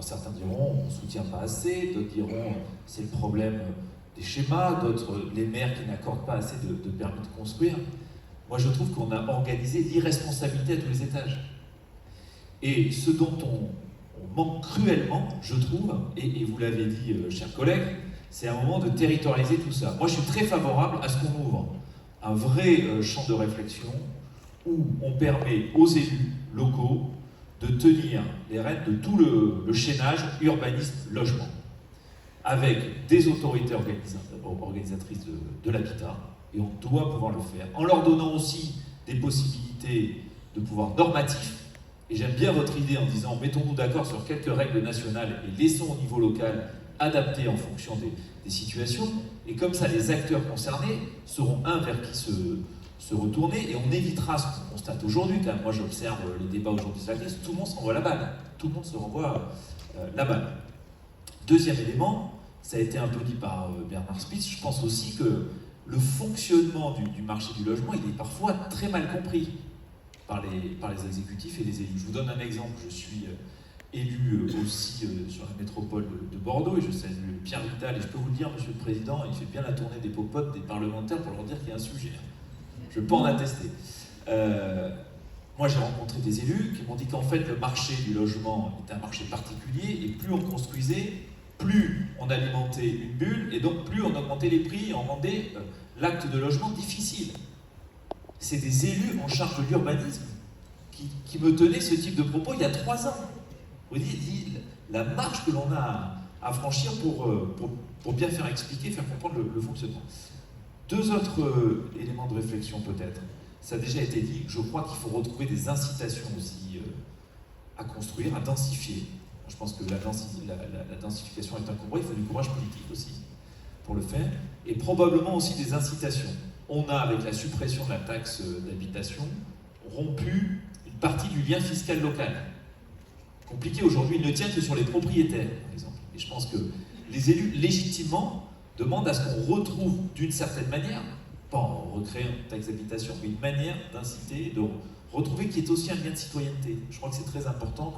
Alors certains diront on ne soutient pas assez, d'autres diront c'est le problème des schémas, d'autres les maires qui n'accordent pas assez de permis de construire. Moi je trouve qu'on a organisé l'irresponsabilité à tous les étages. Et ce dont on manque cruellement, je trouve, et vous l'avez dit, chers collègues, c'est un moment de territorialiser tout ça. Moi je suis très favorable à ce qu'on ouvre un vrai champ de réflexion où on permet aux élus locaux de tenir les rênes de tout le chaînage urbanisme-logement, avec des autorités organisatrices de l'habitat, et on doit pouvoir le faire, en leur donnant aussi des possibilités de pouvoir normatif. Et j'aime bien votre idée en disant mettons-nous d'accord sur quelques règles nationales et laissons au niveau local adapter en fonction des situations, et comme ça les acteurs concernés seront vers qui se retourner, et on évitera ce qu'on constate aujourd'hui. Quand même, moi j'observe les débats aujourd'hui sur la crise, tout le monde se renvoie la balle, tout le monde se renvoie la balle. Deuxième élément, ça a été un peu dit par Bernard Spitz, je pense aussi que le fonctionnement du marché du logement, il est parfois très mal compris par les exécutifs et les élus. Je vous donne un exemple, je suis élu aussi sur la métropole de Bordeaux, et je salue Pierre Vital, et je peux vous le dire, Monsieur le Président, il fait bien la tournée des popotes des parlementaires pour leur dire qu'il y a un sujet. Je peux en attester. Moi, j'ai rencontré des élus qui m'ont dit qu'en fait, le marché du logement était un marché particulier, et plus on construisait, plus on alimentait une bulle, et donc plus on augmentait les prix et on rendait l'acte de logement difficile. C'est des élus en charge de l'urbanisme qui me tenaient ce type de propos il y a 3 ans. Vous voyez, la marge que l'on a à franchir pour bien faire expliquer, faire comprendre le fonctionnement. 2 autres éléments de réflexion peut-être. Ça a déjà été dit, je crois qu'il faut retrouver des incitations aussi à construire, à densifier. Je pense que la densification est un combat, il faut du courage politique aussi pour le faire, et probablement aussi des incitations. On a, avec la suppression de la taxe d'habitation, rompu une partie du lien fiscal local. Compliqué aujourd'hui, il ne tient que sur les propriétaires, par exemple. Et je pense que les élus, légitimement, demandent à ce qu'on retrouve d'une certaine manière, pas en recréant une taxe d'habitation, mais une manière d'inciter, de retrouver qui est aussi un lien de citoyenneté. Je crois que c'est très important